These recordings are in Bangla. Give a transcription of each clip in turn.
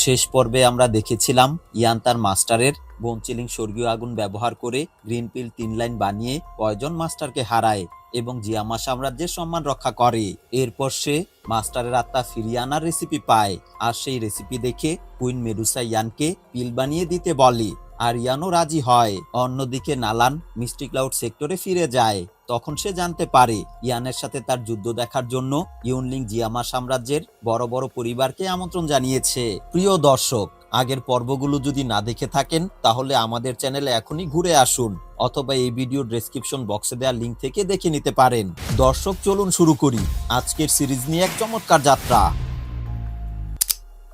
শেষ পর্বে আমরা দেখেছিলাম ইয়ান তার মাস্টারের বোনচিলিং স্বর্গীয় আগুন ব্যবহার করে গ্রিন পিল 3 লাইন বানিয়ে কয়জন মাস্টারকে হারায় এবং জিয়ামা সাম্রাজ্যের সম্মান রক্ষা করে। এরপর সে মাস্টারের আত্মা ফিরিয়ে আনার রেসিপি পায়, আর সেই রেসিপি দেখে কুইন মেডুসা ইয়ানকে পিল বানিয়ে দিতে বলে, আর ইয়ানও রাজি হয়। অন্যদিকে নালান মিস্টি ক্লাউড সেক্টরে ফিরে যায়। তখন সে জানতে পারে ইয়ানের সাথে তার যুদ্ধ দেখার জন্য ইউনলিং জিয়ামা সাম্রাজ্যের বড় বড় পরিবারকে আমন্ত্রণ জানিয়েছে। প্রিয় দর্শক, আগের পর্বগুলো যদি না দেখে থাকেন তাহলে আমাদের চ্যানেলে এখনই ঘুরে আসুন, অথবা এই ভিডিওর ডেসক্রিপশন বক্সে দেওয়া লিঙ্ক থেকে দেখে নিতে পারেন। দর্শক, চলুন শুরু করি আজকের সিরিজ নিয়ে এক চমৎকার যাত্রা।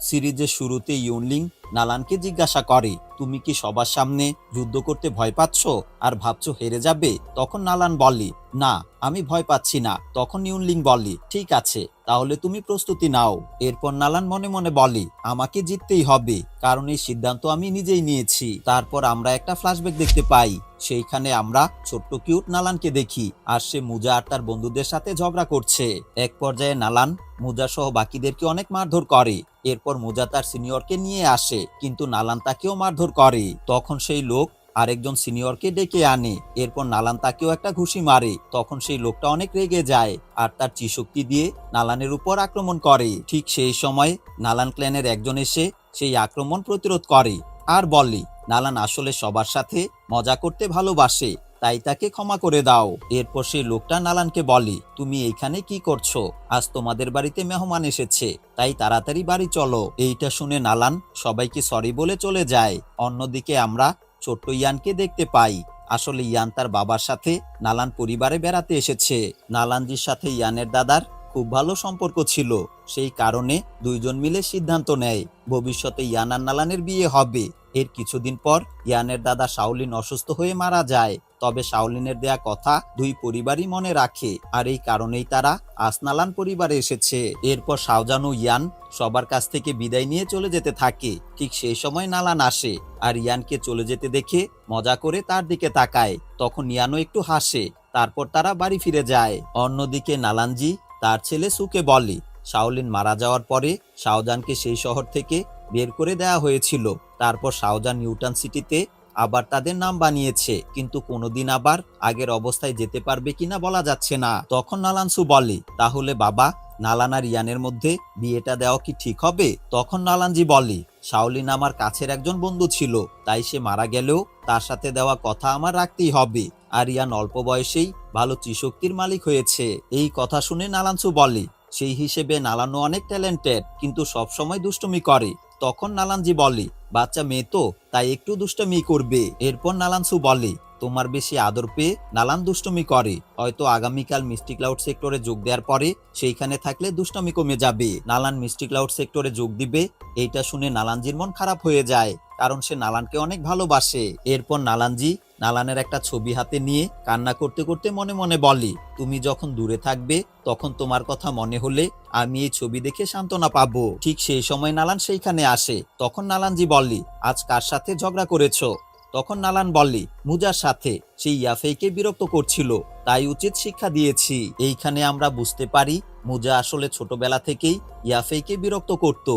সিরিজের শুরুতে ইউনলিং নালানকে জিজ্ঞাসা করে, তুমি কি সবার সামনে যুদ্ধ করতে ভয় পাচ্ছ আর ভাবছো হেরে যাবে? তখন নালান বলে, না, আমি ভয় পাচ্ছি না। তখন ইউনলিং বলে, ঠিক আছে, তাহলে তুমি প্রস্তুতি নাও। এরপর নালান মনে মনে বলে, আমাকে জিততেই হবে, কারণ এই সিদ্ধান্ত আমি নিজেই নিয়েছি। তারপর আমরা একটা ফ্ল্যাশব্যাক দেখতে পাই। সেইখানে আমরা ছোট্ট কিউট নালানকে দেখি, আর সে মুজা আর তার বন্ধুদের সাথে ঝগড়া করছে। এক পর্যায়ে নালান মুজা সহ বাকিদেরকে অনেক মারধর করে। এরপর মুজা তার সিনিয়রকে নিয়ে আসে, কিন্তু নালান তাকেও মারধর করে। তখন সেই লোক আরেকজন সিনিয়রকে ডেকে আনে। এরপর নালান তাকেও একটা ঘুষি মারে। তখন সেই লোকটা অনেক রেগে যায় আর তার চিশক্তি দিয়ে নালানের উপর আক্রমণ করে। ঠিক সেই সময় নালান ক্ল্যানের একজন এসে সেই আক্রমণ প্রতিরোধ করে আর বলে, নালান আসলে সবার সাথে মজা করতে ভালোবাসে, তাই তাকে ক্ষমা করে দাও। এরপর সেই লোকটা নালানকে বলে, তুমি এইখানে কি করছো? আজ তোমাদের বাড়িতে মেহমান এসেছে, তাই তাড়াতাড়ি বাড়ি চলো। এইটা শুনে নালান সবাইকে সরি বলে চলে যায়। অন্যদিকে আমরা ছোট্ট ইয়ানকে দেখতে পাই। আসলে ইয়ান তার বাবার সাথে নালান পরিবারে বেড়াতে এসেছে। নালানজির সাথে ইয়ানের দাদার খুব ভালো সম্পর্ক ছিল, সেই কারণে দুইজন মিলে সিদ্ধান্ত নেয় ভবিষ্যতে ইয়ান আর নালানের বিয়ে হবে। এর কিছুদিন পর ইয়ানের দাদা শাওলিন অসুস্থ হয়ে মারা যায়। তবে শাওলিনের দেয়া কথা দুই পরিবারই মনে রাখে, আর এই কারণেই তারা আজ নালান পরিবারে এসেছে। এরপর শাওজান ও ইয়ান সবার কাছ থেকে বিদায় নিয়ে চলে যেতে থাকে। ঠিক সেই সময় নালান আসে আর ইয়ানকে চলে যেতে দেখে মজা করে তার দিকে তাকায়। তখন ইয়ানও একটু হাসে। তারপর তারা বাড়ি ফিরে যায়। অন্যদিকে নালানজি তার ছেলে সুকে বলে, শাওলিন মারা যাওয়ার পরে শাওজানকে সেই শহর থেকে বের করে দেওয়া হয়েছিল। তারপর শাওজান নিউটন সিটিতে আবার তাদের নাম বানিয়েছে, কিন্তু কোনোদিন আবার আগের অবস্থায় যেতে পারবে কিনা বলা যাচ্ছে না। তখন নালানসু বলে, তাহলে বাবা, নালান আর ইয়ানের মধ্যে বিয়েটা দেওয়া কি ঠিক হবে? তখন নালানজি বলে, শাওলিন আমার কাছের একজন বন্ধু ছিল, তাই সে মারা গেলেও তার সাথে দেওয়া কথা আমার রাখতেই হবে। আর ইয়ান অল্প বয়সেই ভালো চিশক্তির মালিক হয়েছে। এই কথা শুনে নালানসু বলে, সেই হিসেবে নালানও অনেক ট্যালেন্টেড, কিন্তু সবসময় দুষ্টুমি করে। তখন নালানজি বলে, বাচ্চা মেয়ে তো, তাই একটু দুষ্টুমি করবে। এরপর নালানসু বলে, তোমার বেশি আদর পেয়ে নালান দুষ্টুমি করে, হয়তো আগামীকাল মিস্টি ক্লাউড সেক্টরে যোগ দেওয়ার পরে সেইখানে থাকলে দুষ্টুমি কমে যাবে। নালান মিস্টি ক্লাউড সেক্টরে যোগ দিবে, এইটা শুনে নালানজির মন খারাপ হয়ে যায়, কারণ সে নালানকে অনেক ভালোবাসে। এরপর নালানজি নালানের একটা ছবি হাতে নিয়ে কান্না করতে করতে মনে মনে বলে, তুমি যখন দূরে থাকবে তখন তোমার কথা মনে হলে আমি এই ছবি দেখে সান্ত্বনা পাবো। ঠিক সেই সময় নালান সেইখানে আসে। তখন নালানজি বলে, আজ কার সাথে ঝগড়া করেছো? তখন নালান বলে, মুজার সাথে। সেই ইয়াফেইকে বিরক্ত করছিল, তাই উচিত শিক্ষা দিয়েছি। এইখানে আমরা বুঝতে পারি মুজা আসলে ছোটবেলা থেকেই ইয়াফেইকে বিরক্ত করত,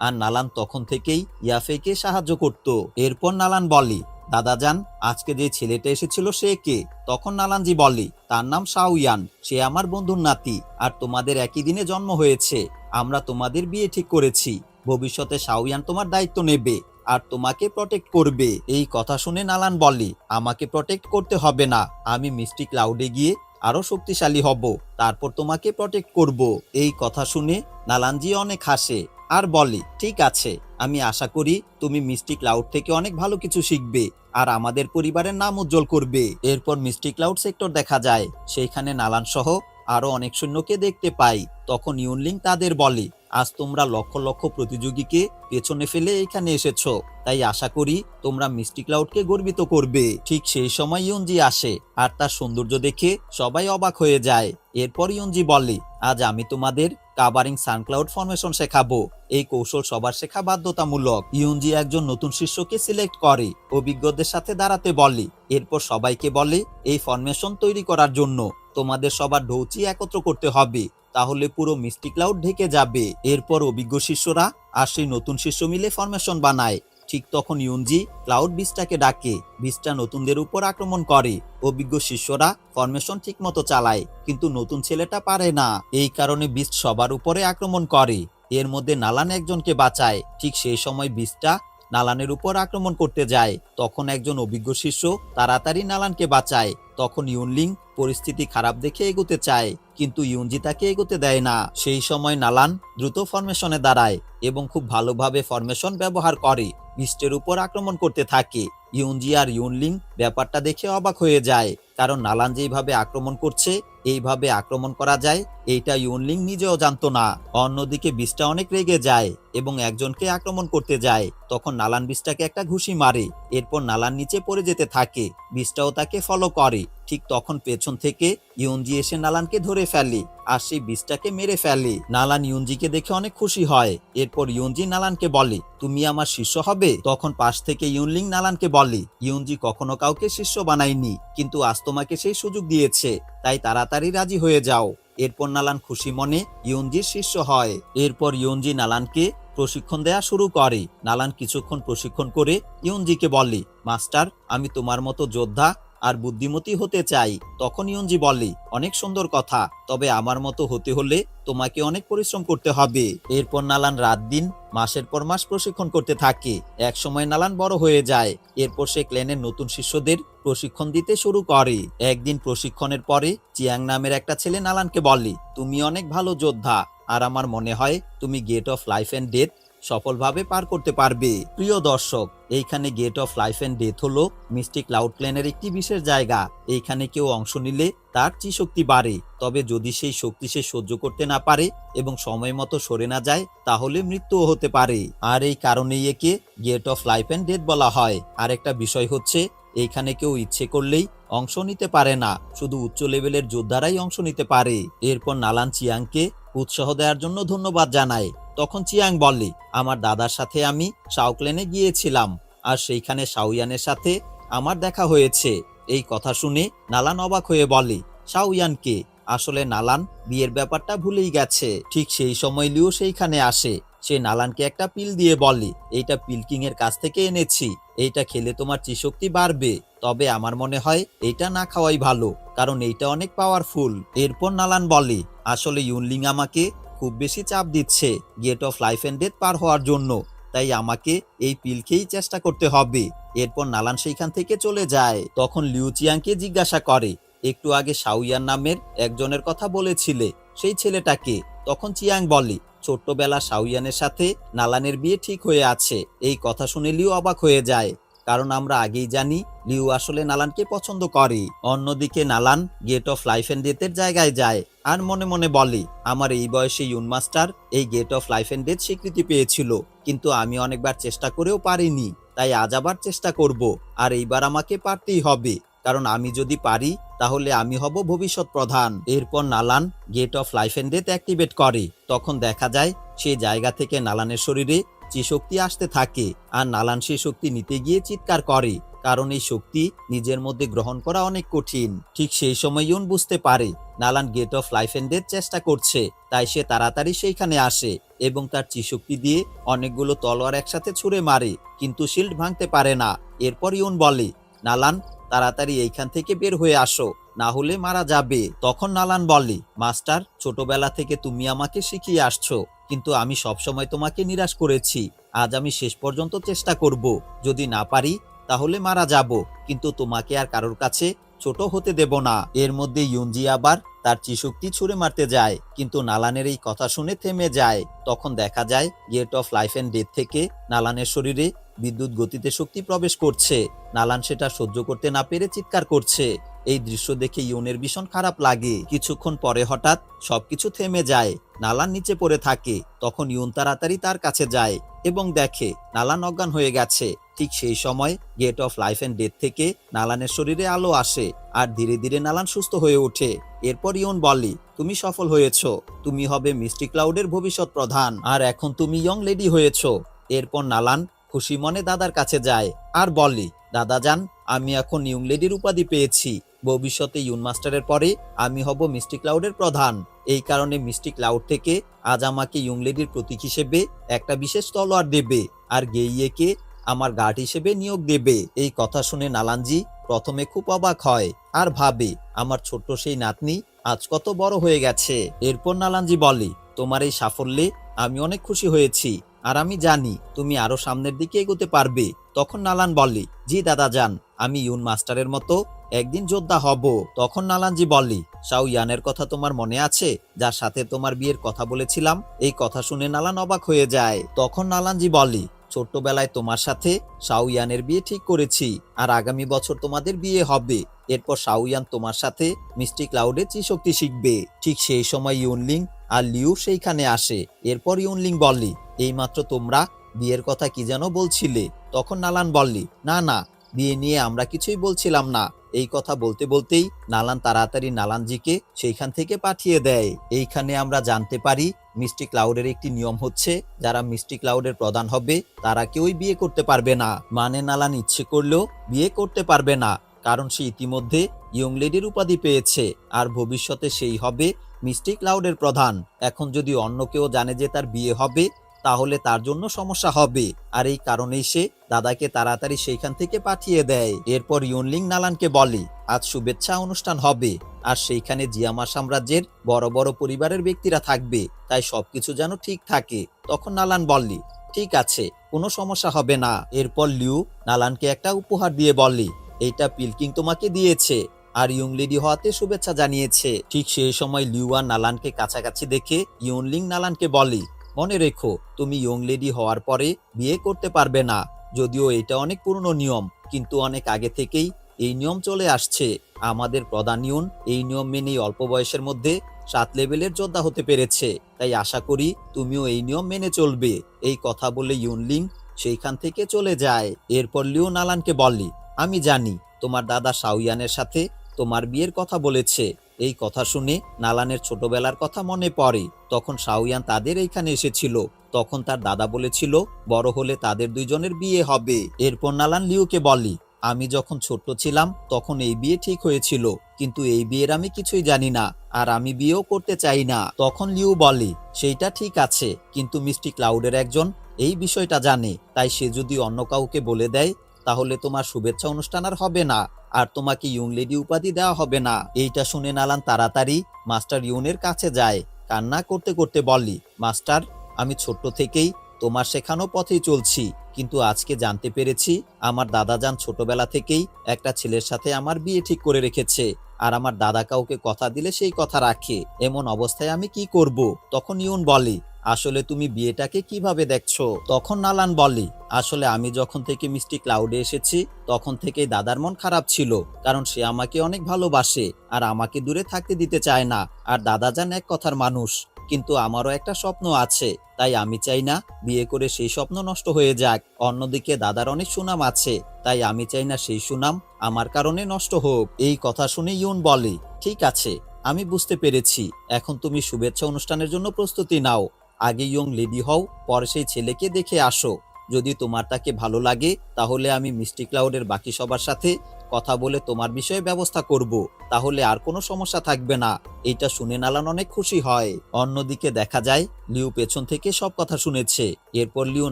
আর নালান তখন থেকেই ইয়াফেইকে সাহায্য করত। এরপর নালান বলে, দাদাজান, আজকে যে ছেলেটা এসেছিল সে কে? তখন নালানজি বলে, তার নাম শাওয়ান, সে আমার বন্ধুর নাতি, আর তোমাদের একই দিনে জন্ম হয়েছে। আমরা তোমাদের বিয়ে ঠিক করেছি। ভবিষ্যতে শাওয়ান তোমার দায়িত্ব নেবে আর তোমাকে প্রটেক্ট করবে। এই কথা শুনে নালান বলে, আমাকে প্রটেক্ট করতে হবে না, আমি মিস্টি ক্লাউডে গিয়ে আরো শক্তিশালী হব, তারপর তোমাকে প্রটেক্ট করব। এই কথা শুনে নালানজি অনেক হাসে আর বলে, ঠিক আছে, আমি আশা করি তুমি মিস্টি ক্লাউড থেকে অনেক ভালো কিছু শিখবে আর আমাদের পরিবারের নাম উজ্জ্বল করবে। এরপর মিস্টি ক্লাউড সেক্টর দেখা যায়। সেইখানে নালান সহ আরো অনেক সৈন্যকে দেখতে পাই। তখন ইউনলিং তাদের বলে, আজ তোমরা লক্ষ লক্ষ প্রতিযোগীকে পেছনে ফেলে এখানে এসেছো, তাই আশা করি তোমরা মিস্টি ক্লাউডকে গর্বিত করবে। ঠিক সেই সময় ইউনজি আসে আর তার সৌন্দর্য দেখে সবাই অবাক হয়ে যায়। এরপর ইউনজি বলে, আজ আমি তোমাদের কাভারিং সানক্লাউড ফরমেশন শেখাবো। এই কৌশল সবার শেখা বাধ্যতামূলক। ইউনজি একজন নতুন শিষ্যকে সিলেক্ট করে, অভিজ্ঞদের সাথে দাঁড়াতে বলে। এরপর সবাইকে বলে, এই ফরমেশন তৈরি করার জন্য তোমাদের সবার ঢৌচি একত্র করতে হবে, তাহলে পুরো মিস্টি ক্লাউড ঢেকে যাবে। এরপর অভিজ্ঞ শিষ্যরা আর সেই নতুন শিষ্য মিলে ফরমেশন বানায়। ঠিক তখন ইউনজি ক্লাউড বিস্টটাকে ডাকে। বিস্টটা নতুনদের উপর আক্রমণ করে। অভিজ্ঞ শিষ্যরা ফরমেশন ঠিকমতো চালায়, কিন্তু নতুন ছেলেটা পারে না। এই কারণে বিস্ট সবার উপরে আক্রমণ করে। এর মধ্যে নালান একজনকে বাঁচায়। ঠিক সেই সময় বিস্টটা নালানের উপর আক্রমণ করতে যায়। তখন একজন অভিজ্ঞ শিষ্য তাড়াতাড়ি নালানকে বাঁচায়। তখন ইউনলিং পরিস্থিতি খারাপ দেখে এগোতে চায়, কিন্তু ইউনজি তাকে এগোতে দেয় না। সেই সময় নালান দ্রুত ফরমেশনে দাঁড়ায় এবং খুব ভালোভাবে ফরমেশন ব্যবহার করে বিস্টের উপর আক্রমণ করতে থাকে। ইউনজি আর ইউনলিং ব্যাপারটা দেখে অবাক হয়ে যায়, কারণ নালান যেভাবে আক্রমণ করছে এইভাবে আক্রমণ করা যায় এইটা ইউনলিং নিজেও জানতো না। অন্যদিকে বিস্টটা অনেক রেগে যায় এবং একজনকে আক্রমণ করতে যায়। তখন নালান বিস্টটাকে একটা ঘুষি মারে। এরপর নালান নিচে পড়ে যেতে থাকে। বিস্টটাও তাকে ফলো করে। ঠিক তখন পেছন থেকে ইউনজি এসে নালানকে ধরে ফেলে আর সেই বিস্টটাকে মেরে ফেলে। নালান ইউনজিকে দেখে অনেক খুশি হয়। এরপর ইউনজি নালানকে বলে, তুমি আমার শিষ্য হবে? তখন পাশ থেকে ইউনলিং নালানকে বলে, ইউনজি কখনো কাউকে শিষ্য বানায়নি, কিন্তু আজ তোমাকে সেই সুযোগ দিয়েছে, তাই তাড়াতাড়ি রাজি হয়ে যাও। এরপর নালান খুশি মনে ইউনজির শিষ্য হয়। এরপর ইউনজি নালানকে প্রশিক্ষণ দেয়া শুরু করে। নালান কিছুক্ষণ প্রশিক্ষণ করে ইউনজিকে বলে, মাস্টার, আমি তোমার মতো যোদ্ধা আর বুদ্ধিমতী হতে চাই। তখন ইউনজি বলে, অনেক সুন্দর কথা, তবে আমার মতো হতে হলে তোমাকে অনেক পরিশ্রম করতে হবে। এরপর নালান রাত দিন মাসের পর মাস প্রশিক্ষণ করতে থাকে। এক সময় নালান বড় হয়ে যায়। এরপর সে ক্ল্যানের নতুন শিষ্যদের প্রশিক্ষণ দিতে শুরু করে। একদিন প্রশিক্ষণের পরে চিয়াং নামের একটা ছেলে নালানকে বলে, তুমি অনেক ভালো যোদ্ধা আর আমার মনে হয় তুমি gate of life and death সফলভাবে পার করতে পারবে। প্রিয় দর্শক, এইখানে gate of life and death হলো মিস্টি ক্লাউড ক্ল্যানের একটি বিশেষ জায়গা। এইখানে কেউ অংশ নিলে তার চি শক্তি বাড়ে, তবে যদি সেই শক্তি সে সহ্য করতে না পারে এবং সময় মতো সরে না যায় তাহলে মৃত্যুও হতে পারে। আর এই কারণেই একে gate of life and death বলা হয়। আর একটা বিষয় হচ্ছে, এইখানে কেউ ইচ্ছে করলেই অংশ নিতে পারে না, শুধু উচ্চ লেভেলের যোদ্ধারাই অংশ নিতে পারে। এরপর নালান চিয়াংকে উৎসাহ দেওয়ার জন্য ধন্যবাদ জানায়। তখন চিয়াং বলে, আমার দাদার সাথে আমি শাওক্লেনে গিয়েছিলাম আর সেইখানে শাওয়ানের সাথে আমার দেখা হয়েছে। এই কথা শুনে নালান অবাক হয়ে বলে, শাওয়ানকে? আসলে নালান বিয়ের ব্যাপারটা ভুলেই গেছে। ঠিক সেই সময় লিও সেইখানে আসে। সে নালানকে একটা পিল দিয়ে বলে, এইটা পিলকিং এর কাছ থেকে এনেছি, এইটা খেলে তোমার চিশক্তি বাড়বে, তবে আমার মনে হয় এইটা না খাওয়াই ভালো, কারণ এইটা অনেক পাওয়ারফুল। এরপর নালান বলে, আসলে ইউনলিং আমাকে খুব বেশি চাপ দিচ্ছে gate of life and death পার হওয়ার জন্য, তাই আমাকে এই পিল খেয়েই চেষ্টা করতে হবে। এরপর নালান সেইখান থেকে চলে যায়। তখন লিউ চিয়াংকে জিজ্ঞাসা করে, একটু আগে শাওয়ান নামের একজনের কথা বলেছিলে, সেই ছেলেটাকে? তখন চিয়াং বলে, ছোট্টবেলা শাওয়ানের সাথে নালানের বিয়ে ঠিক হয়ে আছে। এই কথা শুনে লিউ অবাক হয়ে যায়, কারণ আমরা আগেই জানি লিউ আসলে নালানকে পছন্দ করে। অন্যদিকে Nalan gate of life and ডেথের জায়গায় যায় আর মনে মনে বলে, আমার এই বয়সে ইউন মাস্টার এই gate of life and death স্বীকৃতি পেয়েছিল, কিন্তু আমি অনেকবার চেষ্টা করেও পারিনি, তাই আজ আবার চেষ্টা করব। আর এইবার আমাকে পারতেই হবে, কারণ আমি যদি পারি তাহলে আমি হব ভবিষ্যৎ প্রধান। এরপর Nalan gate of life and death activate করে। তখন দেখা যায় সেই জায়গা থেকে নালানের শরীরে যে শক্তি আসতে থাকে আর নালান সেই শক্তি নিতে গিয়ে চিৎকার করে, কারণ এই শক্তি নিজের মধ্যে গ্রহণ করা অনেক কঠিন। ঠিক সেই সময় ইউন বুঝতে পারে Nalan gate of life and death চেষ্টা করছে, তাই সে তাড়াতাড়ি সেইখানে আসে এবং তার চিশক্তি দিয়ে অনেকগুলো তলোয়ার একসাথে ছুঁড়ে মারে, কিন্তু শিল্ড ভাঙতে পারে না। এরপর ইউন বলে, নালান, তাড়াতাড়ি এইখান থেকে বের হয়ে আসো, না হলে মারা যাবে। তখন নালান বলে, মাস্টার, ছোটবেলা থেকে তুমি আমাকে শিখিয়ে আসছো, কিন্তু আমি সবসময় তোমাকে নিরাশ করেছি। আজ আমি শেষ পর্যন্ত চেষ্টা করব, যদি না পারি তাহলে মারা যাব, কিন্তু তোমাকে আর কারোর কাছে ছোট হতে দেব না। এর মধ্যে ইউনজি আবার তার চিশক্তি ছুঁড়ে মারতে যায়, কিন্তু নালানের এই কথা শুনে থেমে যায়। তখন দেখা যায় gate of life and death থেকে নালানের শরীরে বিদ্যুৎ গতিতে শক্তি প্রবেশ করছে। নালান সেটা সহ্য করতে না পেরে চিৎকার করছে। এই দৃশ্য দেখে ইউনের ভীষণ খারাপ লাগে। কিছুক্ষণ পরে হঠাৎ সবকিছু থেমে যায়। নালান নিচে পড়ে থাকে। তখন ইউন তাড়াতাড়ি তার কাছে যায় এবং দেখে নালান অজ্ঞান হয়ে গেছে। ঠিক সেই সময় gate of life and death থেকে নালানের শরীরে আলো আসে আর ধীরে ধীরে নালান সুস্থ হয়ে ওঠে। এরপর ইউন বলে, তুমি সফল হয়েছো, তুমি হবে মিস্টি ক্লাউডের ভবিষ্যৎ প্রধান, আর এখন তুমি ইয়ং লেডি হয়েছো। এরপর নালান খুশি মনে দাদার কাছে যায় আর বলে, দাদা যান, আমি এখন ইয়ং লেডির উপাধি পেয়েছি, ভবিষ্যতে ইউন মাস্টারের পরে আমি হব মিস্টি ক্লাউডের প্রধান। এই কারণে মিষ্টি ক্লাউড থেকে আজ আমাকে ইয়ং লেডির প্রতীক হিসেবে একটা বিশেষ তলোয়ার দেবে আর গেইয়েকে আমার গার্ড হিসেবে নিয়োগ দেবে। এই কথা শুনে নালানজি প্রথমে খুব অবাক হয় আর ভাবে আমার ছোট্ট সেই নাতনি আজ কত বড় হয়ে গেছে। এরপর নালানজি বলে, তোমার এই সাফল্যে আমি অনেক খুশি হয়েছি আর আমি জানি তুমি আরো সামনের দিকে এগোতে পারবে। তখন নালান বলে, জি দাদা যান, আমি ইউন মাস্টারের মতো একদিন যোদ্ধা হব। তখন নালানজি বলে, শাও ইয়ানের কথা তোমার মনে আছে, যার সাথে তোমার বিয়ের কথা বলেছিলাম? এই কথা শুনে নালান অবাক হয়ে যায়। তখন নালানজি বলে, ছোট্টবেলায় তোমার সাথে শাও ইয়ানের বিয়ে ঠিক করেছি আর আগামী বছর তোমাদের বিয়ে হবে। এরপর শাও ইয়ান তোমার সাথে মিষ্টি ক্লাউডে চিশক্তি শিখবে। ঠিক সেই সময় ইউনলিং আর লিউ সেইখানে আসে। এরপর ইউনলিং বলে, এইমাত্র তোমরা বিয়ের কথা কি যেন বলছিলে? তখন নালান বললি, না না, বিয়ে নিয়ে আমরা কিছুই বলছিলাম না। এই কথা বলতে বলতেই নালান তাড়াতাড়ি নালানজিকে সেইখান থেকে পাঠিয়ে দেয়। এইখানে আমরা জানতে পারি মিষ্টি ক্লাউডের একটি নিয়ম হচ্ছে, যারা মিষ্টি ক্লাউডের প্রধান হবে তারা কেউই বিয়ে করতে পারবে না। মানে নালান ইচ্ছে করলেও বিয়ে করতে পারবে না, কারণ সে ইতিমধ্যে ইয়ং লেডির উপাধি পেয়েছে আর ভবিষ্যতে সেই হবে মিষ্টি ক্লাউডের প্রধান। এখন যদি অন্য কেউ জানে যে তার বিয়ে হবে তাহলে তার জন্য সমস্যা হবে, আর এই কারণেই সে দাদাকে তাড়াতাড়ি সেইখান থেকে পাঠিয়ে দেয়। এরপর ইউনলিং নালানকে বলে, আজ শুভেচ্ছা অনুষ্ঠান হবে আর সেইখানে জিয়ামা সাম্রাজ্যের বড় বড় পরিবারের ব্যক্তিরা থাকবে, তাই সবকিছু যেন ঠিক থাকে। তখন নালান বললি, ঠিক আছে, কোনো সমস্যা হবে না। এরপর লিউ নালানকে একটা উপহার দিয়ে বললি, এইটা পিলকিং তোমাকে দিয়েছে আর ইয়ং লেডি হওয়াতে শুভেচ্ছা জানিয়েছে। ঠিক সেই সময় লিউ আর নালানকে কাছাকাছি দেখে ইউনলিং নালানকে বলে, মনে রেখো, তুমি ইয়ং লেডি হওয়ার পরে বিয়ে করতে পারবে না। যদিও এটা অনেক পুরনো নিয়ম, কিন্তু অনেক আগে থেকেই এই নিয়ম চলে আসছে। আমাদের প্রধান ইউন এই নিয়ম মেনেই অল্প বয়সের মধ্যে 7 লেভেলের যোদ্ধা হতে পেরেছে, তাই আশা করি তুমিও এই নিয়ম মেনে চলবে। এই কথা বলে ইউনলিং সেইখান থেকে চলে যায়। এরপর লিউ নালানকে বললি, আমি জানি তোমার দাদা শাওয়ানের সাথে তোমার বিয়ের কথা বলেছে। এই কথা শুনে নালানের ছোটবেলার কথা মনে পড়ে। তখন শাওয়ান তাদের এইখানে এসেছিল, তখন তার দাদা বলেছিল বড় হলে তাদের দুইজনের বিয়ে হবে। এরপর নালান লিউকে বলি, আমি যখন ছোট্ট ছিলাম তখন এই বিয়ে ঠিক হয়েছিল, কিন্তু এই বিয়ের আমি কিছুই জানি না আর আমি বিয়েও করতে চাই না। তখন লিউ বলে, সেইটা ঠিক আছে, কিন্তু মিষ্টি ক্লাউডের একজন এই বিষয়টা জানে, তাই সে যদি অন্য কাউকে বলে দেয় তাহলে তোমার শুভেচ্ছা অনুষ্ঠান আর হবে না আর তোমাকে ইয়ং লেডি উপাধি দেওয়া হবে না। এইটা শুনে নালান তাড়াতাড়ি মাস্টার ইউনের কাছে যায়, কান্না করতে করতে বললি, মাস্টার, আমি ছোট্ট থেকেই তোমার শেখানো পথেই চলছি, কিন্তু আজকে জানতে পেরেছি আমার দাদাজান ছোটবেলা থেকেই একটা ছেলের সাথে আমার বিয়ে ঠিক করে রেখেছে আর আমার দাদা কাউকে কথা দিলে সেই কথা রাখে। এমন অবস্থায় আমি কি করব? তখন ইউন বলে, আসলে তুমি বিয়েটাকে কিভাবে দেখছো? তখন নালান বলে, আসলে আমি যখন থেকে মিষ্টি ক্লাউডে এসেছি তখন থেকেই দাদার মন খারাপ ছিল, কারণ সে আমাকে অনেক ভালোবাসে আর আমাকে দূরে থাকতে দিতে চায় না। আর দাদাজান এক কথার মানুষ, কিন্তু আমারও একটা স্বপ্ন আছে, তাই আমি চাই না বিয়ে করে সেই স্বপ্ন নষ্ট হয়ে যাক। অন্যদিকে দাদার অনেক সুনাম আছে, তাই আমি চাই না সেই সুনাম আমার কারণে নষ্ট হোক। এই কথা শুনে ইউন বলে, ঠিক আছে, আমি বুঝতে পেরেছি, এখন তুমি শুভেচ্ছা অনুষ্ঠানের জন্য প্রস্তুতি নাও। আগে ইয়ং লেডি হও, পরে সেই ছেলেকে দেখে আসো। যদি তোমার তাকে ভালো লাগে তাহলে আমি মিষ্টি ক্লাউডের বাকি সবার সাথে কথা বলে তোমার বিষয়ে ব্যবস্থা করব, তাহলে আর কোনো সমস্যা থাকবে না। এইটা শুনে নালান অনেক খুশি হয়। অন্যদিকে দেখা যায় লিউ পেছন থেকে সব কথা শুনেছে। এরপর লিউ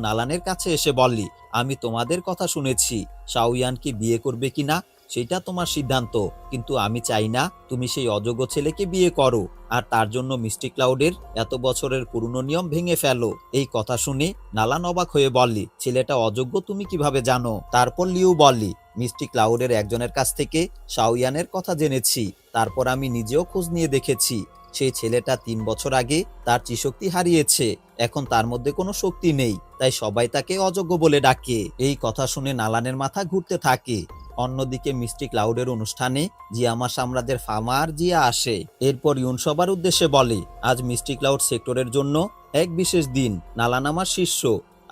নালানের কাছে এসে বললি, আমি তোমাদের কথা শুনেছি, শাওয়ানকে বিয়ে করবে কিনা সেটা তোমার সিদ্ধান্ত, কিন্তু আমি চাই না তুমি সেই অযোগ্য ছেলেকে বিয়ে করো আর তার জন্য মিষ্টি ক্লাউডের এত বছরের পুরনো নিয়ম ভেঙে ফেলো। এই কথা শুনে নালান অবাক হয়ে বললি, ছেলেটা অযোগ্য তুমি কিভাবে জানো? তারপর লিউ বললি, মিষ্টি ক্লাউডের একজনের কাছ থেকে শাওয়ানের কথা জেনেছি, তারপর আমি নিজেও খোঁজ নিয়ে দেখেছি। সেই ছেলেটা 3 বছর আগে তার চিশক্তি হারিয়েছে, এখন তার মধ্যে কোনো শক্তি নেই, তাই সবাই তাকে অযোগ্য বলে ডাকে। এই কথা শুনে নালানের মাথা ঘুরতে থাকে। অন্যদিকে মিষ্টি ক্লাউডের অনুষ্ঠানে জিয়ামা সাম্রাজ্যের ফামা আর জিয়া আসে। এরপর ইউন সবার উদ্দেশ্যে বলে, আজ মিষ্টি ক্লাউড সেক্টরের জন্য এক বিশেষ দিন। নালান আমার শিষ্য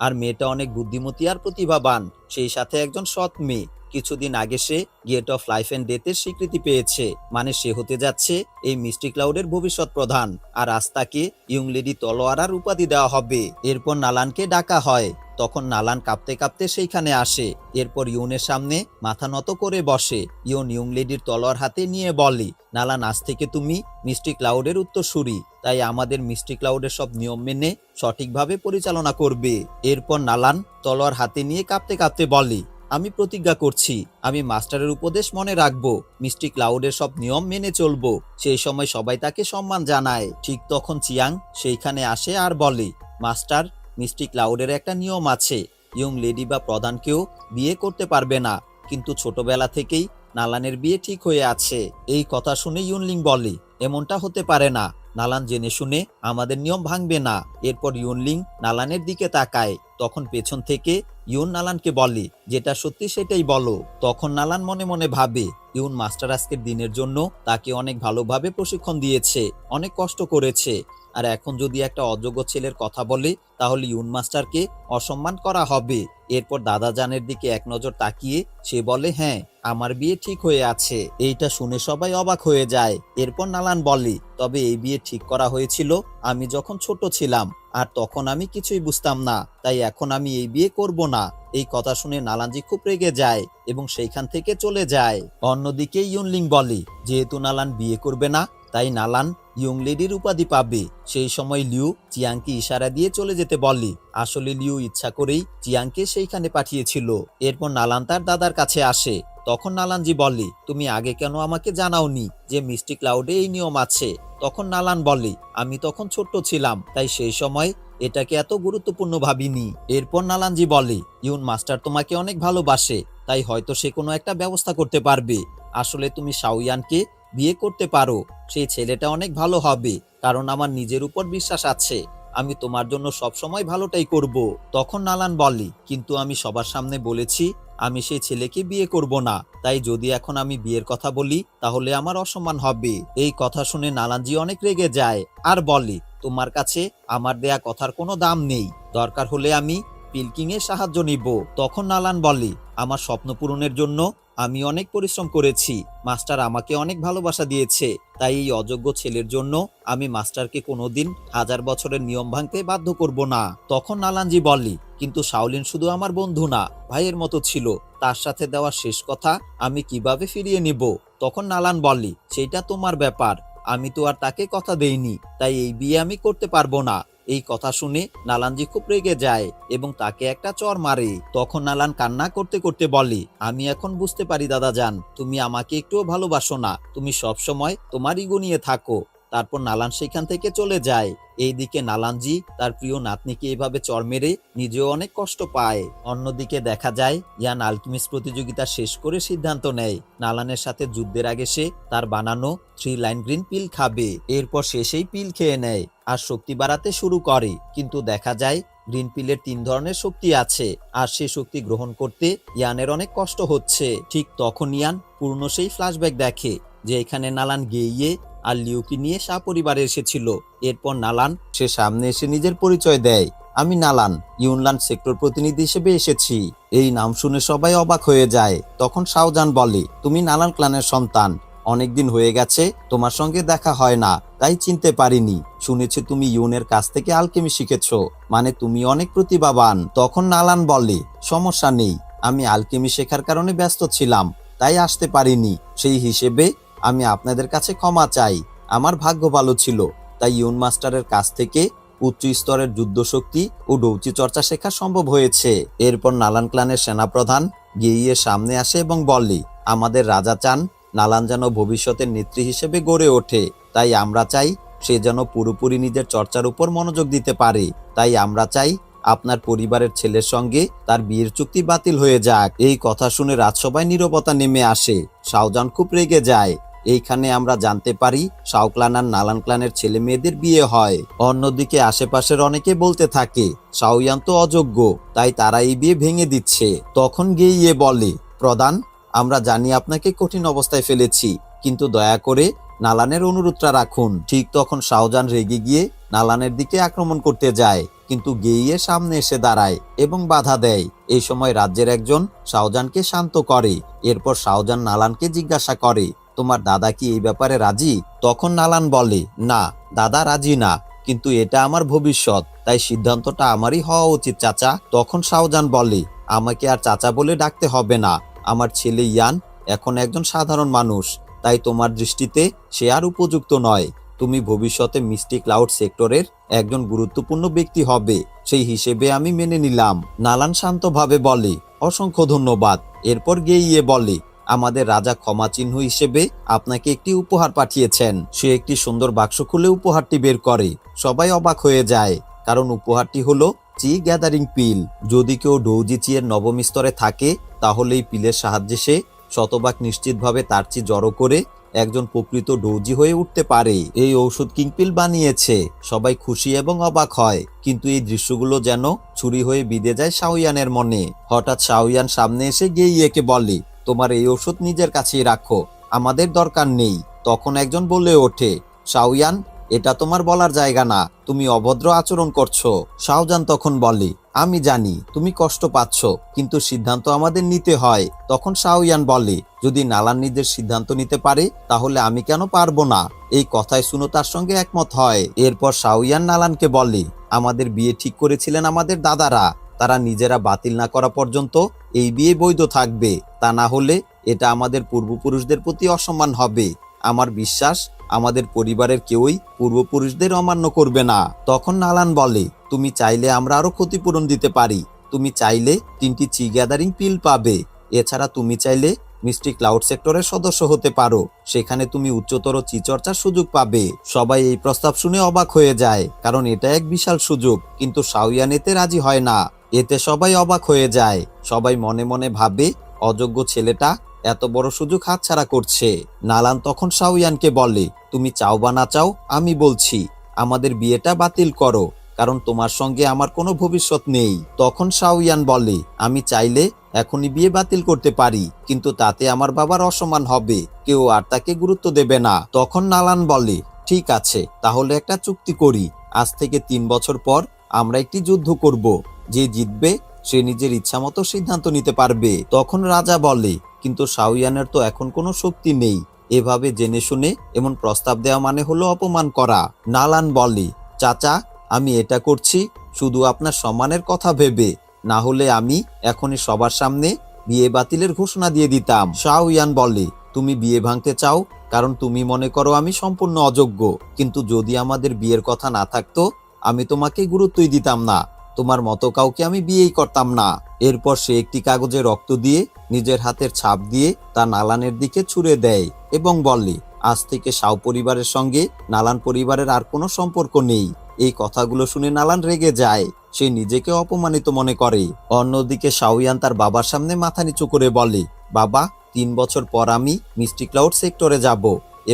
আর মেয়েটা অনেক বুদ্ধিমতী আর প্রতিভাবান, সেই সাথে একজন সৎ মেয়ে। কিছুদিন আগে সে গেট অফ লাইফ এন্ড ডেথের স্বীকৃতি পেয়েছে, মানে সে হতে যাচ্ছে এই মিষ্টি ক্লাউডের ভবিষ্যৎ প্রধান, আর আজ তাকে ইয়ং লেডি তলোয়ার আর উপাধি দেওয়া হবে। এরপর নালানকে ডাকা হয় তখন নালান কাঁপতে কাঁপতে সেইখানে আসে। এরপর ইউনের সামনে মাথা নত করে বসে। ইউন ইয়ং লেডির তলোয়ার হাতে নিয়ে বলে, নালান, আজ থেকে তুমি মিষ্টি ক্লাউডের উত্তরসূরি, তাই আমাদের মিষ্টি ক্লাউডের সব নিয়ম মেনে সঠিকভাবে পরিচালনা করবে। এরপর নালান তলোয়ার হাতে নিয়ে কাঁপতে কাঁপতে বলে, আমি প্রতিজ্ঞা করছি, আমি মাস্টারের উপদেশ মনে রাখবো, মিষ্টি ক্লাউডের সব নিয়ম মেনে চলবো। সেই সময় সবাই তাকে সম্মান জানায়। ঠিক তখন চিয়াং সেইখানে আসে আর বলে, মাস্টার, মিষ্টি ক্লাউডের একটা নিয়ম আছে, ইয়ং লেডি বা প্রধানকেও বিয়ে করতে পারবে না, কিন্তু ছোটবেলা থেকেই নালানের বিয়ে ঠিক হয়ে আছে। এই কথা শুনে ইউনলিং বলে, এমনটা হতে পারে না, নালান জেনে শুনে আমাদের নিয়ম ভাঙবে না। এরপর ইউনলিং নালানের দিকে তাকায়। তখন পেছন থেকে ইউন নালানকে বলে, যেটা সত্যি সেটাই বলো। তখন নালান মনে মনে ভাবে, ইউন মাস্টার আজকের দিনের জন্য তাকে অনেক ভালোভাবে প্রশিক্ষণ দিয়েছে, অনেক কষ্ট করেছে, আর এখন যদি একটা অযোগ্য ছেলের কথা বলে তাহলে ইউন মাস্টারকে অসম্মান করা হবে। এরপর দাদাজানের দিকে এক নজর তাকিয়ে সে বলে, হ্যাঁ, আমার বিয়ে ঠিক হয়ে আছে। এইটা শুনে সবাই অবাক হয়ে যায়। এরপর নালান বলে, তবে এই বিয়ে ঠিক করা হয়েছিল আমি যখন ছোট ছিলাম, আর তখন আমি কিছুই বুঝতাম না, তাই এখন আমি এই বিয়ে করব না। এই কথা শুনে নালানজি খুব রেগে যায় এবং সেইখান থেকে চলে যায়। অন্যদিকে ইউনলিং বলে, যেহেতু নালান বিয়ে করবে না, তাই নালান ইয়ং লেডির উপাধি পাবে। সেই সময় লিউ চিয়াংকে ইশারা দিয়ে চলে যেতে বলে। আসলে লিউ ইচ্ছা করেই চিয়াংকে সেইখানে পাঠিয়েছিল। এরপর নালান তার দাদার কাছে আসে। তখন নালানজি বলে, তুমি আগে কেন আমাকে জানাওনি যে মিষ্টি ক্লাউডে এই নিয়ম আছে? তখন নালান বলে, আমি তখন ছোট্ট ছিলাম, তাই সেই সময় এটাকে এত গুরুত্বপূর্ণ ভাবিনি। এরপর নালানজি বলে, ইউন মাস্টার তোমাকে অনেক ভালোবাসে, তাই হয়তো সে কোনো একটা ব্যবস্থা করতে পারবে। আসলে তুমি শাওয়ানকে বিয়ে করতে পারো, সেই ছেলেটা অনেক ভালো হবে, কারণ আমার নিজের উপর বিশ্বাস আছে, আমি তোমার জন্য সব সময় ভালোটাই করব। তখন নালান বলে, কিন্তু আমি সবার সামনে বলেছি আমি সেই ছেলেকে বিয়ে করব না, তাই যদি এখন আমি বিয়ের কথা বলি তাহলে আমার অসম্মান হবে। এই কথা শুনে নালানজি অনেক রেগে যায় আর বলে, তোমার কাছে আমার দেয়া কথার কোনো দাম নেই, দরকার হলে আমি পিলকিং এর সাহায্য নিব। তখন নালান বলে, আমার স্বপ্ন পূরণের জন্য আমি অনেক পরিশ্রম করেছি, মাস্টার আমাকে অনেক ভালোবাসা দিয়েছে, তাই এই অযোগ্য ছেলের জন্য আমি মাস্টারকে কোনোদিন 1000 বছরের নিয়ম ভাঙতে বাধ্য করব না। তখন নালানজি বলে, কিন্তু শাওলিন শুধু আমার বন্ধু না, ভাইয়ের মতো ছিল, তার সাথে দেওয়া শেষ কথা আমি কিভাবে ফিরিয়ে নিব? তখন নালান বলে, সেইটা তোমার ব্যাপার, আমি তো আর তাকে কথা দেইনি, তাই এই বিয়ে আমি করতে পারবো না। এই কথা শুনে নালানজি খুব রেগে যায় এবং তাকে একটা চড় মারে। তখন নালান কান্না করতে করতে বলে, আমি এখন বুঝতে পারি দাদাজান, তুমি আমাকে একটুও ভালোবাসো না, তুমি সব সময় তোমার ইগো নিয়ে থাকো। তারপর নালান সেখান থেকে চলে যায়। এইদিকে নালানজি তার প্রিয় নাতনিকে এভাবে চড় মেরে নিজেও অনেক কষ্ট পায়। অন্যদিকে দেখা যায় ইয়ান আলকেমিস্ট প্রতিযোগিতা শেষ করে সিদ্ধান্ত নেয় নালানের সাথে যুদ্ধের আগে সে তার বানানো 3 লাইন গ্রিন পিল খাবে। এরপর সে সেই পিল খেয়ে নেয় আর শক্তি বাড়াতে শুরু করে, কিন্তু দেখা যায় গ্রিন পিলের 3 ধরনের শক্তি আছে, আর সে শক্তি গ্রহণ করতে ইয়ানের অনেক কষ্ট হচ্ছে। ঠিক তখন ইয়ান পূর্ণ সেই ফ্ল্যাশব্যাক দেখে যে এখানে নালান গেইয়ে আর লিউকে নিয়ে পরিবারে এসেছিল। এরপর নালান সে সামনে এসে নিজের পরিচয় দেয়, আমি নালান ইউনল্যান্ড সেক্টর প্রতিনিধি হিসেবে এসেছি। এই নাম শুনে সবাই অবাক হয়ে যায়। তখন শাওজান বলে, তুমি নালান ক্লানের সন্তান, অনেকদিন হয়ে গেছে তোমার সঙ্গে দেখা হয় না, তাই চিনতে পারিনি, শুনেছি তুমি ইউনের কাছ থেকে আলকেমি শিখেছো, মানে তুমি অনেক প্রতিভাবান। তখন নালান বলে, সমস্যা নেই, আমি আলকেমি শেখার কারণে ব্যস্ত ছিলাম, তাই আসতে পারিনি, সেই হিসেবে আমি আপনাদের কাছে ক্ষমা চাই, আমার ভাগ্য ভালো ছিল, তাই ইউন মাস্টারের কাছ থেকে উচ্চ স্তরের যুদ্ধ শক্তি ও ডৌচি চর্চা শেখা সম্ভব হয়েছে। এরপর নালান ক্লানের সেনাপ্রধান গেইয়ের সামনে আসে এবং বলে, আমাদের রাজা চান নালান যেন ভবিষ্যতের নেত্রী হিসেবে গড়ে ওঠে, তাই আমরা চাই সে যেন পুরোপুরি নিজের চর্চার উপর মনোযোগ দিতে পারে, তাই আমরা চাই আপনার পরিবারের ছেলের সঙ্গে তার বিয়ের চুক্তি বাতিল হয়ে যাক। এই কথা শুনে রাজসভায় নীরবতা নেমে আসে। শাওজান খুব রেগে যায়। এইখানে আমরা জানতে পারি শাও ক্লান আর নালান ক্লানের ছেলে মেয়েদের বিয়ে হয়। অন্যদিকে আশেপাশের অনেকে বলতে থাকে শাওয়ান তো অযোগ্য, তাই তারা এই বিয়ে ভেঙে দিচ্ছে। তখন গেইয়ে বলে, প্রধান, আমরা জানি আপনাকে কঠিন অবস্থায় ফেলেছি, কিন্তু দয়া করে নালানের অনুরোধটা রাখুন। ঠিক তখন শাওজান রেগে গিয়ে নালানের দিকে আক্রমণ করতে যায়, কিন্তু গেইয়ে সামনে এসে দাঁড়ায় এবং বাধা দেয়। এই সময় রাজ্যের একজন শাওজানকে শান্ত করে। এরপর শাওজান নালানকে জিজ্ঞাসা করে, তোমার দাদা কি এই ব্যাপারে রাজি? তখন নালান বলে, না, দাদা রাজি না, কিন্তু এটা আমার ভবিষ্যৎ, তাই সিদ্ধান্তটা আমারই হওয়া উচিত চাচা। তখন শাওজান বলে, আমাকে আর চাচা বলে ডাকতে হবে না। আমার ছেলে ইয়ান এখন একজন সাধারণ মানুষ, তাই তোমার দৃষ্টিতে সে আর উপযুক্ত নয়। তুমি ভবিষ্যতে মিষ্টি ক্লাউড সেক্টরের একজন গুরুত্বপূর্ণ ব্যক্তি হবে, সেই হিসেবে আমি মেনে নিলাম। নালান শান্তভাবে বলে, অসংখ্য ধন্যবাদ। এরপর গেইয়ে বলে, আমাদের রাজা ক্ষমা চিহ্ন হিসেবে আপনাকে একটি উপহার পাঠিয়েছেন। সে একটি সুন্দর বাক্স খুলে উপহারটি বের করে। সবাই অবাক হয়ে যায়, কারণ উপহারটি হলো চি গ্যাদারিং পিল। যদি কেউ ডৌজি চি এর নবম স্তরে থাকে, তাহলে এই পিলের সাহায্যে সে শতভাগ নিশ্চিতভাবে তার চি জড়ো করে একজন প্রকৃত ডৌজি হয়ে উঠতে পারে। এই ঔষধ কিংপিল বানিয়েছে। সবাই খুশি এবং অবাক হয়, কিন্তু এই দৃশ্যগুলো যেন ছুরি হয়ে বিঁধে যায় শাওয়ানের মনে। হঠাৎ শাওয়ান সামনে এসে গেইয়েকে বলে, তোমার এই ওষুধ নিজের কাছেই রাখো, আমাদের দরকার নেই। তখন একজন বলে ওঠে, শাওয়ান, এটা তোমার বলার জায়গা না, তুমি অভদ্র আচরণ করছো। শাওজান তখন বলে, আমি জানি তুমি কষ্ট পাচ্ছ, কিন্তু সিদ্ধান্ত আমাদের নিতে হয়। তখন শাওয়ান বলে, যদি নালান নিজের সিদ্ধান্ত নিতে পারে, তাহলে আমি কেন পারবো না? এই কথায় সুনো তার সঙ্গে একমত হয়। এরপর শাওয়ান নালানকে বলে, আমাদের বিয়ে ঠিক করেছিলেন আমাদের দাদারা, তারা নিজেরা বাতিল না করা পর্যন্ত এই বিয়ে বৈধ থাকবে। তা না হলে এটা আমাদের পূর্বপুরুষদের প্রতি অসম্মান হবে। আমার বিশ্বাস আমাদের পরিবারের কেউই পূর্বপুরুষদের অমান্য করবে না। তখন নালান বলে, তুমি চাইলে আমরা আরো ক্ষতিপূরণ দিতে পারি। তুমি চাইলে 3টি চি গ্যাদারিং পিল পাবে। এছাড়া তুমি চাইলে মিষ্টি ক্লাউড সেক্টরের সদস্য হতে পারো, সেখানে তুমি উচ্চতর চি চর্চার সুযোগ পাবে। সবাই এই প্রস্তাব শুনে অবাক হয়ে যায়, কারণ এটা এক বিশাল সুযোগ। কিন্তু শাওয়ান এতে রাজি হয় না। এতে সবাই অবাক হয়ে যায়। সবাই মনে মনে ভাবে, অযোগ্য ছেলেটা এত বড় সুযোগ হাতছাড়া করছে। নালান তখন শাওয়ানকে বলে, তুমি চাও বা না চাও, আমি বলছি আমাদের বিয়েটা বাতিল করো, কারণ তোমার সঙ্গে আমার কোনো ভবিষ্যৎ নেই। তখন শাওয়ান বলে, আমি চাইলে এখনই বিয়ে বাতিল করতে পারি, কিন্তু তাতে আমার বাবার অসম্মান হবে, কেউ আর তাকে গুরুত্ব দেবে না। তখন নালান বলে, ঠিক আছে, তাহলে একটা চুক্তি করি। আজ থেকে 3 বছর পর আমরা একটি যুদ্ধ করব। যে জিতবে সে নিজের ইচ্ছামতো সিদ্ধান্ত নিতে পারবে। তখন রাজা বলে, কিন্তু শাওয়ানের তো এখন কোনো শক্তি নেই, এভাবে জেনে শুনে এমন প্রস্তাব দেওয়া মানে হলো অপমান করা। নালান বলে, চাচা, আমি এটা করছি শুধু আপনার সম্মানের কথা ভেবে, না হলে আমি এখনই সবার সামনে বিয়ে বাতিলের ঘোষণা দিয়ে দিতাম। শাওয়ান বলে, তুমি বিয়ে ভাঙতে চাও কারণ তুমি মনে করো আমি সম্পূর্ণ অযোগ্য, কিন্তু যদি আমাদের বিয়ের কথা না থাকতো, আমি তোমাকে গুরুত্বই দিতাম না, তোমার মতো কাউকে আমি বিয়েই করতাম না। এরপর সে একটি কাগজে রক্ত দিয়ে নিজের হাতের ছাপ দিয়ে তা নালানের দিকে ছুঁড়ে দেয় এবং বলে, আজ থেকে শাও পরিবারের সঙ্গে নালান পরিবারের আর কোনো সম্পর্ক নেই। এই কথাগুলো শুনে নালান রেগে যায়। সে নিজেকে অপমানিত মনে করে। অন্যদিকে শাওয়ান তার বাবার সামনে মাথা নিচু করে বলে, বাবা, 3 বছর পর আমি মিষ্টি ক্লাউড সেক্টরে যাব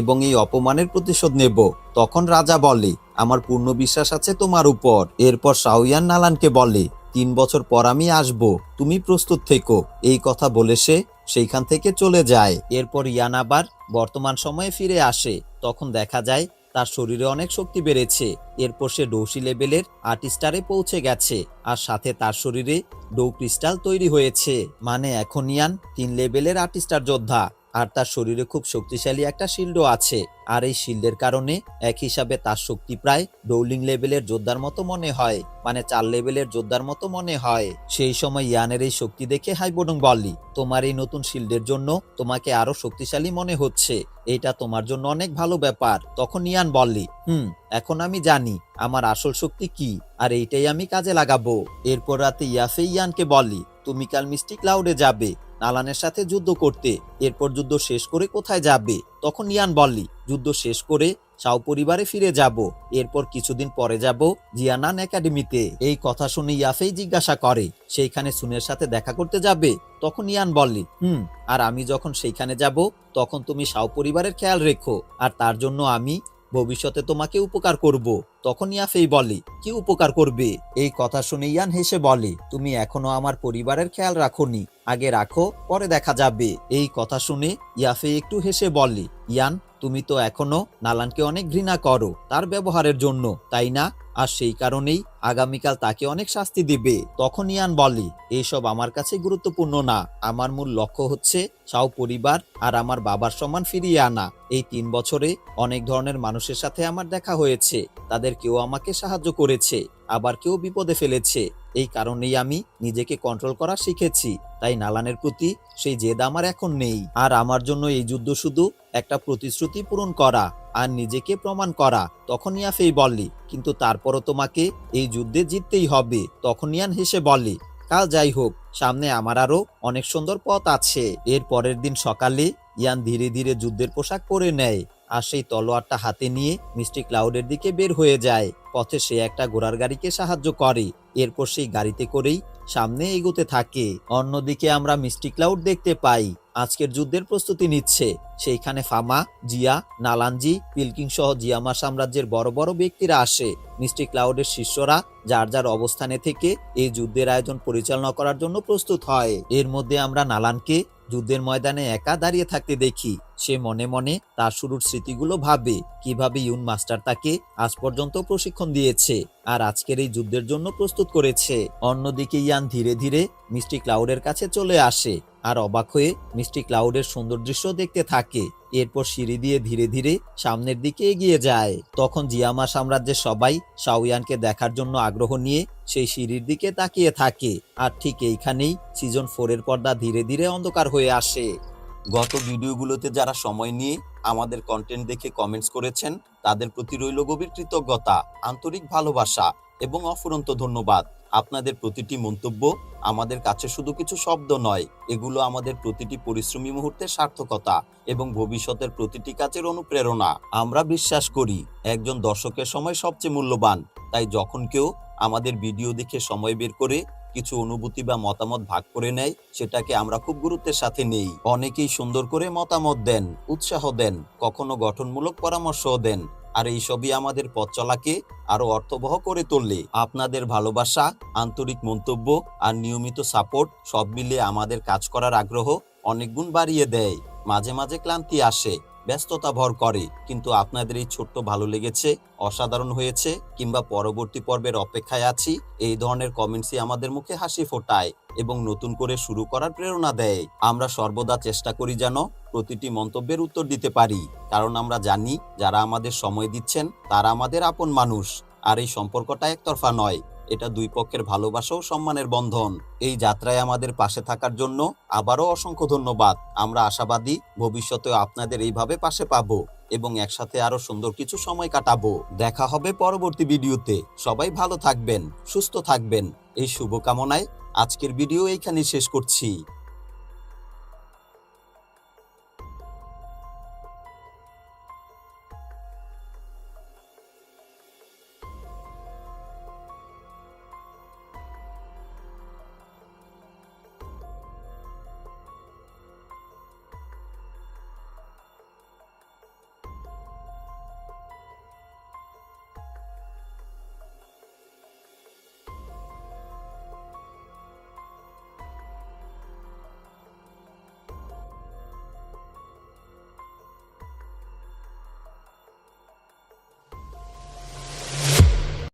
এবং এই অপমানের প্রতিশোধ নেব। তখন রাজা বলে, আমার পূর্ণ বিশ্বাস আছে তোমার উপর। এরপর শাওয়ান নালানকে বলে, 3 বছর পর আমি আসব, তুমি প্রস্তুত থেকো। এই কথা বলে সে সেইখান থেকে চলে যায়। এরপর ইয়ান আবার বর্তমান সময়ে ফিরে আসে। তখন দেখা যায় তার শরীরে অনেক শক্তি বেড়েছে। এরপর সে ডৌসি লেভেলের 8 স্টারে পৌঁছে গেছে, আর সাথে তার শরীরে ডৌ ক্রিস্টাল তৈরি হয়েছে। মানে এখন ইয়ান 3 লেভেলের 8 স্টার যোদ্ধা, আর তার শরীরে খুব শক্তিশালী একটা শিল্ডও আছে। আর এই শিল্ডের কারণে এক হিসাবে তার শক্তি প্রায় ডৌলিং লেভেলের যোদ্ধার মতো মনে হয়, মানে 4 লেভেলের যোদ্ধার মতো মনে হয়। সেই সময় ইয়ানের এই শক্তি দেখে হাইবোডং বলি, তোমার এই নতুন শিল্ডের জন্য তোমাকে আরো শক্তিশালী মনে হচ্ছে, এটা তোমার জন্য অনেক ভালো ব্যাপার। তখন ইয়ান বললি, এখন আমি জানি আমার আসল শক্তি কি, আর এইটাই আমি কাজে লাগাবো। এরপর রাতে ইয়াফে ইয়ানকে বলি, তুমি কাল মিষ্টি ক্লাউডে যাবে নালানের সাথে যুদ্ধ করতে। এরপর যুদ্ধ শেষ করে কোথায় যাবে? তখন ইয়ান বললি, যুদ্ধ শেষ করে শাও পরিবারে ফিরে যাব। এরপর কিছুদিন পরে যাব জিয়ানান একাডেমিতে। এই কথা শুনে ইয়াফেই জিজ্ঞাসা করে, সেইখানে সুনের সাথে দেখা করতে যাবে? তখন ইয়ান বললি, আর আমি যখন সেইখানে যাব তখন তুমি শাও পরিবারের খেয়াল রেখো, আর তার জন্য আমি ভবিষ্যতে তোমাকে উপকার করব। তখন ইয়াফেই বলে, কি উপকার করবে? এই কথা শুনে ইয়ান হেসে বলে, তুমি এখনো আমার পরিবারের খেয়াল রাখোনি, আগে রাখো, পরে দেখা যাবে। এই কথা শুনে ইয়াফে একটু হেসে বলে, ইয়ান, তুমি তো এখনো নালানকে অনেক ঘৃণা করো তার ব্যবহারের জন্য, তাই না? আর সেই কারণেই আগামীকাল তাকে অনেক শাস্তি দিবে। তখন ইয়ান বলে, এইসব আমার কাছে গুরুত্বপূর্ণ না, আমার মূল লক্ষ্য হচ্ছে শাও পরিবার আর আমার বাবার সম্মান ফিরিয়ে আনা। এই 3 বছরে অনেক ধরনের মানুষের সাথে আমার দেখা হয়েছে, তাদের কেউ আমাকে সাহায্য করেছে, আবার কেউ বিপদে ফেলেছে। এই কারণেই আমি নিজেকে কন্ট্রোল করা শিখেছি, তাই নালানের প্রতি সেই জেদ আমার এখন নেই। আর আমার জন্য এই যুদ্ধ শুধু একটা প্রতিশ্রুতি পূরণ করা আর নিজেকে প্রমাণ করা। তখন ইয়াফেই বলে, কিন্তু তারপরও তোমাকে এই যুদ্ধে জিততেই হবে। তখন ইয়ান হেসে বলে, কাল যাই হোক, সামনে আমার আরো অনেক সুন্দর পথ আছে। এর পরের দিন সকালে ইয়ান ধীরে ধীরে যুদ্ধের পোশাক পরে নেয় আর সেই তলোয়ারটা হাতে নিয়ে মিস্টি ক্লাউডের দিকে বের হয়ে যায়। পথে সে একটা ঘোড়ার গাড়িকে সাহায্য করে, এরপর সেই গাড়িতে করেই সামনে এগোতে থাকে। অন্যদিকে আমরা মিস্টি ক্লাউড দেখতে পাই আজকের যুদ্ধের প্রস্তুতি নিচ্ছে। সেইখানে ফামা, জিয়া, নালানজি, পিলকিং সহ জিয়ামা সাম্রাজ্যের বড় বড় ব্যক্তিরা আসে। মিস্টি ক্লাউডের শিষ্যরা যার যার অবস্থানে থেকে এই যুদ্ধের আয়োজন পরিচালনা করার জন্য প্রস্তুত হয়। এর মধ্যে আমরা নালানকে যুদ্ধের ময়দানে একা দাঁড়িয়ে থাকতে দেখি। সে মনে মনে তার শুরুর স্মৃতিগুলো ভাবে, কিভাবে ইউন মাস্টার তাকে আজ পর্যন্ত প্রশিক্ষণ দিয়েছে আর আজকের এই যুদ্ধের জন্য প্রস্তুত করেছে। অন্যদিকে ইয়ান ধীরে ধীরে মিস্টি ক্লাউডের কাছে চলে আসে আর অবাক হয়ে মিস্টি ক্লাউডের সুন্দর দৃশ্য দেখতে থাকে। এরপর সিঁড়ি দিয়ে ধীরে ধীরে সামনের দিকে এগিয়ে যায়। তখন জিয়ামা সাম্রাজ্যের সবাই শাওয়ানকে দেখার জন্য আগ্রহ নিয়ে সেই সিঁড়ির দিকে তাকিয়ে থাকে। আর ঠিক এইখানেই সিজন 4 এর পর্দা ধীরে ধীরে অন্ধকার হয়ে আসে। গত ভিডিওগুলোতে যারা সময় নিয়ে আমাদের কন্টেন্ট দেখে কমেন্টস করেছেন, তাদের প্রতি রইল গভীর কৃতজ্ঞতা, আন্তরিক ভালোবাসা এবং অফুরন্ত ধন্যবাদ। আপনাদের প্রতিটি মন্তব্য আমাদের কাছে শুধু কিছু শব্দ নয়, এগুলো আমাদের প্রতিটি পরিশ্রমী মুহূর্তের সার্থকতা এবং ভবিষ্যতের প্রতিটি কাজের অনুপ্রেরণা। আমরা বিশ্বাস করি একজন দর্শকের সময় সবচেয়ে মূল্যবান, তাই যখন কেউ আমাদের ভিডিও দেখে সময় বের করে কিছু অনুভূতি বা মতামত ভাগ করে নেয়, সেটাকে আমরা খুব গুরুত্বের সাথে নেই। অনেকেই সুন্দর করে মতামত দেন, উৎসাহ দেন, কখনো গঠনমূলক পরামর্শও দেন, আর এই সবই আমাদের পথ চলাকে আরো অর্থবহ করে তোলে। আপনাদের ভালোবাসা, আন্তরিক মন্তব্য আর নিয়মিত সাপোর্ট সব মিলিয়ে আমাদের কাজ করার আগ্রহ অনেক গুণ বাড়িয়ে দেয়। মাঝে মাঝে ক্লান্তি আসে, ব্যস্ততা ভর করে, কিন্তু আপনাদের এই ছোট্ট ভালো লেগেছে, অসাধারণ হয়েছে কিংবা পরবর্তী পর্বের অপেক্ষায় আছি, এই ধরনের কমেন্টসই আমাদের মুখে হাসি ফোটায় এবং নতুন করে শুরু করার প্রেরণা দেয়। আমরা সর্বদা চেষ্টা করি যেন প্রতিটি মন্তব্যের উত্তর দিতে পারি, কারণ আমরা জানি যারা আমাদের সময় দিচ্ছেন তারা আমাদের আপন মানুষ। আর এই সম্পর্কটা একতরফা নয়, এটা দুই পক্ষের ভালোবাসা ও সম্মানের বন্ধন। এই যাত্রায় আমাদের পাশে থাকার জন্য আবারও অসংখ্য ধন্যবাদ। আমরা আশাবাদী ভবিষ্যতেও আপনাদের এইভাবে পাশে পাবো এবং একসাথে আরো সুন্দর কিছু সময় কাটাবো। দেখা হবে পরবর্তী ভিডিওতে। সবাই ভালো থাকবেন, সুস্থ থাকবেন, এই শুভকামনায় আজকের ভিডিও এইখানেই শেষ করছি।